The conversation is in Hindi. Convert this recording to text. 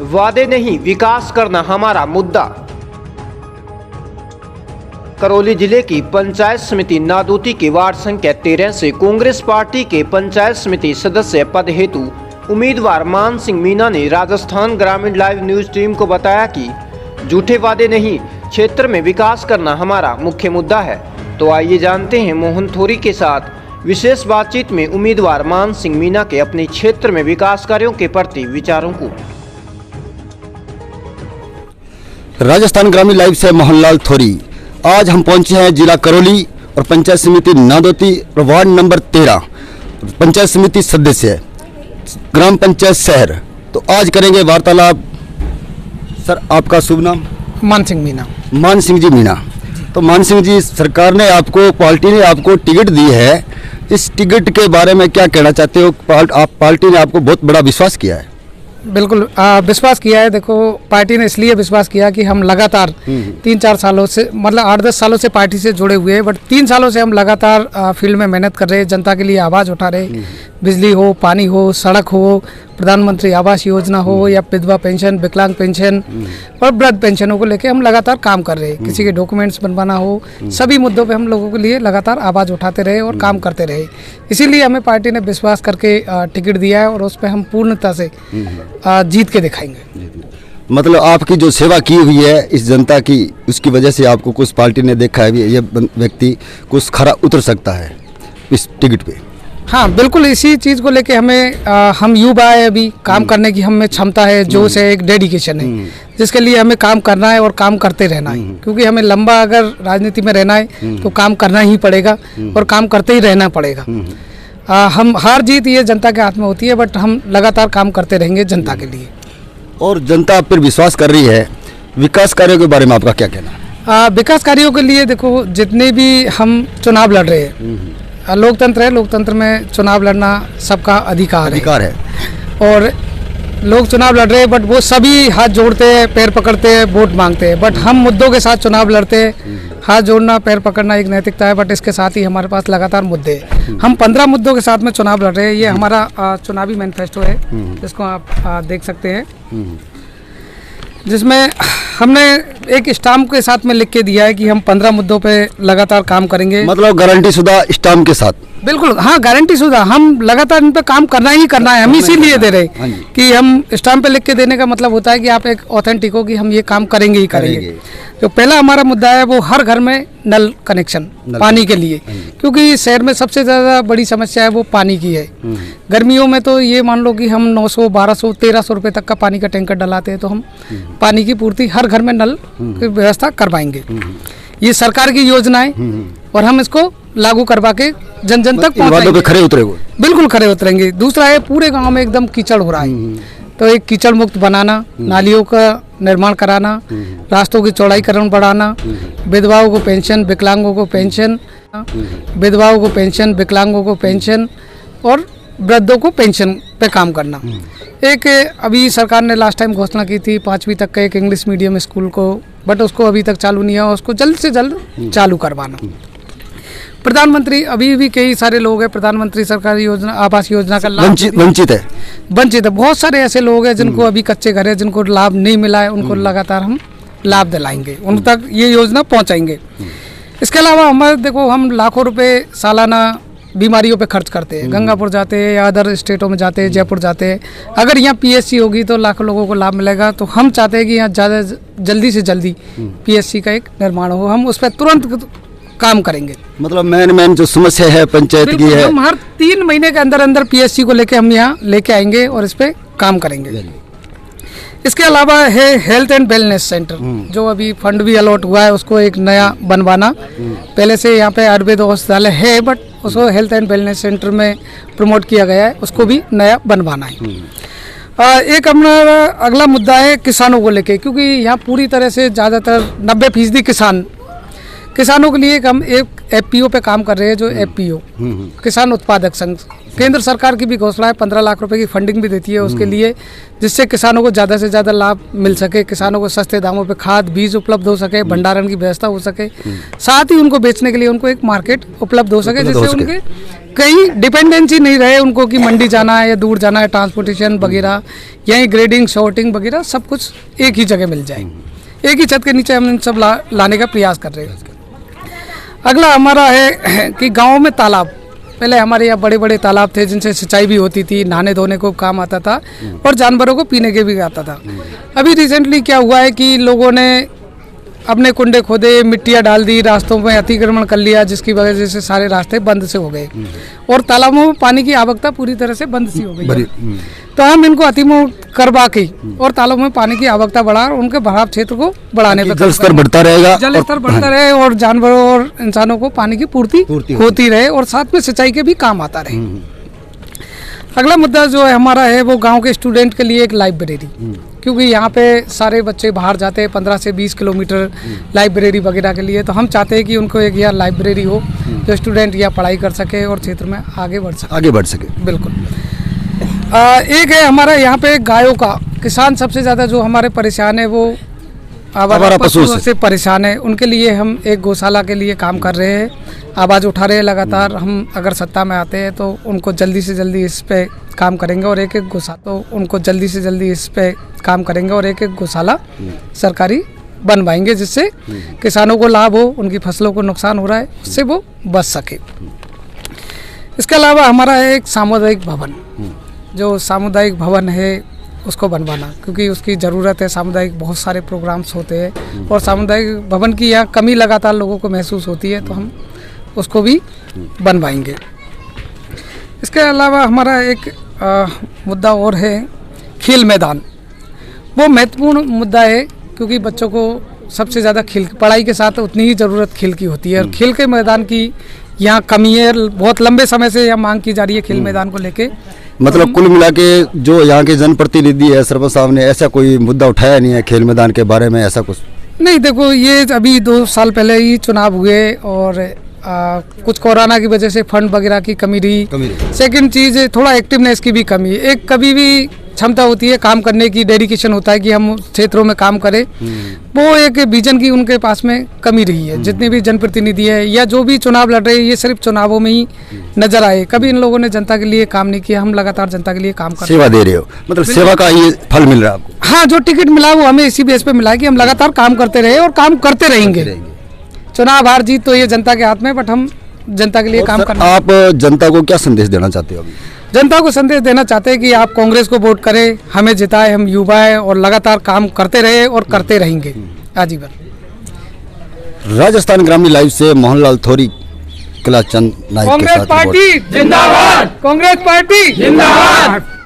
वादे नहीं, विकास करना हमारा मुद्दा। करौली जिले की पंचायत समिति नादोती के वार्ड संख्या 13 से कांग्रेस पार्टी के पंचायत समिति सदस्य पद हेतु उम्मीदवार मान सिंह मीणा ने राजस्थान ग्रामीण लाइव न्यूज टीम को बताया कि झूठे वादे नहीं, क्षेत्र में विकास करना हमारा मुख्य मुद्दा है। तो आइए जानते हैं मोहन थोरी के साथ विशेष बातचीत में उम्मीदवार मान सिंह मीणा के अपने क्षेत्र में विकास कार्यों के प्रति विचारों को। राजस्थान ग्रामीण लाइव से मोहनलाल थोरी। आज हम पहुंचे हैं जिला करौली और पंचायत समिति नादोती और वार्ड नंबर 13 पंचायत समिति सदस्य ग्राम पंचायत शहर। तो आज करेंगे वार्तालाप। सर, आपका शुभ नाम? मान सिंह मीणा। मान सिंह जी मीणा। तो मान सिंह जी, सरकार ने आपको, पार्टी ने आपको टिकट दी है, इस टिकट के बारे में क्या कहना चाहते हो? पार्टी ने आपको बहुत बड़ा विश्वास किया है। बिल्कुल विश्वास किया है। देखो, पार्टी ने इसलिए विश्वास किया कि हम लगातार 3-4 सालों से, मतलब 8-10 सालों से पार्टी से जुड़े हुए हैं, बट 3 सालों से हम लगातार फील्ड में मेहनत कर रहे हैं, जनता के लिए आवाज़ उठा रहे। बिजली हो, पानी हो, सड़क हो, प्रधानमंत्री आवास योजना हो या विधवा पेंशन, विकलांग पेंशन और वृद्ध पेंशनों को लेकर हम लगातार काम कर रहे हैं। किसी के डॉक्यूमेंट्स बनवाना हो, सभी मुद्दों पे हम लोगों के लिए लगातार आवाज़ उठाते रहे और काम करते रहे। इसीलिए हमें पार्टी ने विश्वास करके टिकट दिया है और उस पर हम पूर्णतः से जीत के दिखाएंगे। मतलब आपकी जो सेवा की हुई है इस जनता की, उसकी वजह से आपको कुछ पार्टी ने देखा है ये व्यक्ति कुछ खरा उतर सकता है इस टिकट पे। हाँ, बिल्कुल, इसी चीज़ को लेके हमें हम युवा है, अभी काम करने की हमें क्षमता है, जोश है, एक डेडिकेशन है, जिसके लिए हमें काम करना है और काम करते रहना है। क्योंकि हमें लंबा अगर राजनीति में रहना है तो काम करना ही पड़ेगा और काम करते ही रहना पड़ेगा। हम हार जीत ये जनता के हाथ में होती है, बट हम लगातार काम करते रहेंगे जनता के लिए। और जनता आप पर विश्वास कर रही है। विकास कार्यों के बारे में आपका क्या कहना है? विकास कार्यों के लिए देखो, जितने भी हम चुनाव लड़ रहे हैं, लोकतंत्र है, लोकतंत्र में चुनाव लड़ना सबका अधिकार है। और लोग चुनाव लड़ रहे हैं, बट वो सभी हाथ जोड़ते हैं, पैर पकड़ते हैं, वोट मांगते हैं, बट हम मुद्दों के साथ चुनाव लड़ते हैं। हाथ जोड़ना, पैर पकड़ना एक नैतिकता है, बट इसके साथ ही हमारे पास लगातार मुद्दे हैं। हम 15 मुद्दों के साथ में चुनाव लड़ रहे हैं। ये हमारा चुनावी मैनिफेस्टो है, जिसको आप देख सकते हैं, जिसमें हमने एक स्टाम्प के साथ में लिख के दिया है कि हम 15 मुद्दों पे लगातार काम करेंगे। मतलब गारंटी शुदा स्टाम्प के साथ? बिल्कुल, हाँ, गारंटी शुदा। हम लगातार इन पे काम करना ही करना है। हम इसीलिए दे रहे हैं कि हम स्टाम्प पे लिख के देने का मतलब होता है कि आप एक ऑथेंटिक हो कि हम ये काम करेंगे ही करेंगे। जो पहला हमारा मुद्दा है वो हर घर में नल कनेक्शन, पानी के लिए, क्योंकि शहर में सबसे ज़्यादा बड़ी समस्या है वो पानी की है। गर्मियों में तो ये मान लो कि हम 900, 1200, 1300 रुपये तक का पानी का टैंकर डलाते हैं, तो हम पानी की पूर्ति हर घर में नल की व्यवस्था करवाएंगे। ये सरकार की योजना है और हम इसको लागू करवा के जन जन तक पहुंचाएंगे। खरे उतरेंगे? बिल्कुल खरे उतरेंगे। दूसरा है, पूरे गांव में एकदम कीचड़ हो रहा है, तो एक कीचड़ मुक्त बनाना, नालियों का निर्माण कराना, रास्तों की चौड़ाईकरण बढ़ाना, विधवाओं को पेंशन, विकलांगों को पेंशन, विकलांगों को पेंशन और वृद्धों को पेंशन पे काम करना। एक अभी सरकार ने लास्ट टाइम घोषणा की थी 5वीं तक का एक इंग्लिश मीडियम स्कूल को, बट उसको अभी तक चालू नहीं हुआ, उसको जल्द से जल्द चालू करवाना। प्रधानमंत्री, अभी भी कई सारे लोग हैं प्रधानमंत्री सरकारी योजना, आवास योजना का लाभ वंचित है। बहुत सारे ऐसे लोग हैं जिनको अभी कच्चे घर है, जिनको लाभ नहीं मिला है, उनको लगातार हम लाभ दिलाएंगे, उन तक ये योजना पहुंचाएंगे। इसके अलावा हमारे देखो, हम लाखों रुपए सालाना बीमारियों पे खर्च करते हैं। गंगापुर जाते हैं या अदर स्टेटों में जाते हैं, जयपुर जाते हैं। अगर यहाँ PSC होगी तो लाखों लोगों को लाभ मिलेगा। तो हम चाहते हैं कि यहाँ ज़्यादा जल्दी से जल्दी PSC का एक निर्माण हो, हम उस पर तुरंत काम करेंगे। मतलब मेन जो समस्या है पंचायत की है, हम हर 3 महीने के अंदर अंदर PSC को लेके हम यहाँ लेके आएंगे और इस पे काम करेंगे। इसके अलावा है हेल्थ एंड वेलनेस सेंटर, जो अभी फंड भी अलॉट हुआ है, उसको एक नया बनवाना। पहले से यहाँ पे आयुर्वेद औषधालय है, बट उसको हेल्थ एंड वेलनेस सेंटर में प्रमोट किया गया है, उसको भी नया बनवाना है। एक हमारा अगला मुद्दा है किसानों को लेके, क्योंकि यहाँ पूरी तरह से ज़्यादातर 90% किसानों के लिए हम एक एफपीओ पे काम कर रहे हैं, जो एफपीओ किसान उत्पादक संघ, केंद्र सरकार की भी घोषणा है, 15 लाख रुपए की फंडिंग भी देती है उसके लिए, जिससे किसानों को ज़्यादा से ज़्यादा लाभ मिल सके, किसानों को सस्ते दामों पे खाद बीज उपलब्ध हो सके, भंडारण की व्यवस्था हो सके, साथ ही उनको बेचने के लिए उनको एक मार्केट उपलब्ध हो सके, जिससे उनके कहीं डिपेंडेंसी नहीं रहे उनको कि मंडी जाना है या दूर जाना है, ट्रांसपोर्टेशन वगैरह, यहीं ग्रेडिंग शॉर्टिंग वगैरह सब कुछ एक ही जगह मिल जाए। एक ही छत के नीचे हम इन सब लाने का प्रयास कर रहे हैं। अगला हमारा है कि गाँव में तालाब, पहले हमारे यहाँ बड़े बड़े तालाब थे जिनसे सिंचाई भी होती थी, नहाने धोने को काम आता था और जानवरों को पीने के भी आता था। अभी रिसेंटली क्या हुआ है कि लोगों ने अपने कुंडे खोदे, मिट्टियाँ डाल दी, रास्तों में अतिक्रमण कर लिया, जिसकी वजह से सारे रास्ते बंद से हो गए और तालाबों में पानी की आवकता पूरी तरह से बंद सी हो गई। तो हम इनको अतिमुक्त करवा के और तालाबों में पानी की आवकता बढ़ा और उनके भराव क्षेत्र को बढ़ाने पर जल स्तर बढ़ता रहेगा, जल स्तर बढ़ता रहे और जानवरों और इंसानों को पानी की पूर्ति होती रहे और साथ में सिंचाई के भी काम आता रहे। अगला मुद्दा जो है हमारा है वो गांव के स्टूडेंट के लिए एक लाइब्रेरी, क्योंकि यहाँ पे सारे बच्चे बाहर जाते हैं 15 से 20 किलोमीटर लाइब्रेरी वगैरह के लिए, तो हम चाहते हैं कि उनको एक यहाँ लाइब्रेरी हो जो स्टूडेंट यहाँ पढ़ाई कर सके और क्षेत्र में आगे बढ़ सके। बिल्कुल। एक है हमारा यहाँ पे गायों का, किसान सबसे ज़्यादा जो हमारे परेशान है वो आवारा पशुओं से परेशान है, उनके लिए हम एक गौशाला के लिए काम कर रहे हैं, आवाज़ उठा रहे हैं लगातार। हम अगर सत्ता में आते हैं तो उनको जल्दी से जल्दी इस पे काम करेंगे और एक एक गौशाला सरकारी बनवाएंगे, जिससे किसानों को लाभ हो, उनकी फसलों को नुकसान हो रहा है उससे वो बच सके। इसके अलावा हमारा है एक सामुदायिक भवन, जो सामुदायिक भवन है उसको बनवाना, क्योंकि उसकी ज़रूरत है। सामुदायिक बहुत सारे प्रोग्राम्स होते हैं और सामुदायिक भवन की यहाँ कमी लगातार लोगों को महसूस होती है, तो हम उसको भी बनवाएंगे। इसके अलावा हमारा एक मुद्दा और है खेल मैदान। वो महत्वपूर्ण मुद्दा है क्योंकि बच्चों को सबसे ज़्यादा पढ़ाई के साथ उतनी ही ज़रूरत खेल की होती है और खेल के मैदान की यहाँ कमी है। बहुत लंबे समय से यहाँ मांग की जा रही है खेल मैदान को लेके। मतलब कुल मिला के जो यहाँ के जनप्रतिनिधि है सरपंच साहब ने ऐसा कोई मुद्दा उठाया नहीं है खेल मैदान के बारे में, ऐसा कुछ नहीं। देखो, ये अभी 2 साल पहले ही चुनाव हुए और कुछ कोरोना की वजह से फंड वगैरह की कमी रही। सेकंड चीज़ थोड़ा एक्टिवनेस की भी कमी है। एक कभी भी क्षमता होती है काम करने की, डेडिकेशन होता है कि हम क्षेत्रों में काम करें, वो एक विजन की उनके पास में कमी रही है। जितने भी जनप्रतिनिधि है या जो भी चुनाव लड़ रहे हैं, ये सिर्फ चुनावों में ही नजर आए। कभी इन लोगों ने जनता के लिए काम नहीं किया। हम लगातार जनता के लिए काम कर, सेवा दे रहे हो, मतलब सेवा का ये फल मिल रहा है आपको। हाँ, जो टिकट मिला वो हमें इसी बेस पे मिला है कि हम लगातार काम करते रहे और काम करते रहेंगे। चुनाव हार जीत तो ये जनता के हाथ में, बट हम जनता के लिए काम करना। आप जनता को क्या संदेश देना चाहते हो? जनता को संदेश देना चाहते हैं कि आप कांग्रेस को वोट करें, हमें जिताए, हम युवा हैं और लगातार काम करते रहे और करते रहेंगे आजीवन। राजस्थान ग्रामीण लाइव से मोहनलाल थोरी, किला चंद नाइक के साथ। कांग्रेस पार्टी जिंदाबाद, कांग्रेस पार्टी जिंदाबाद।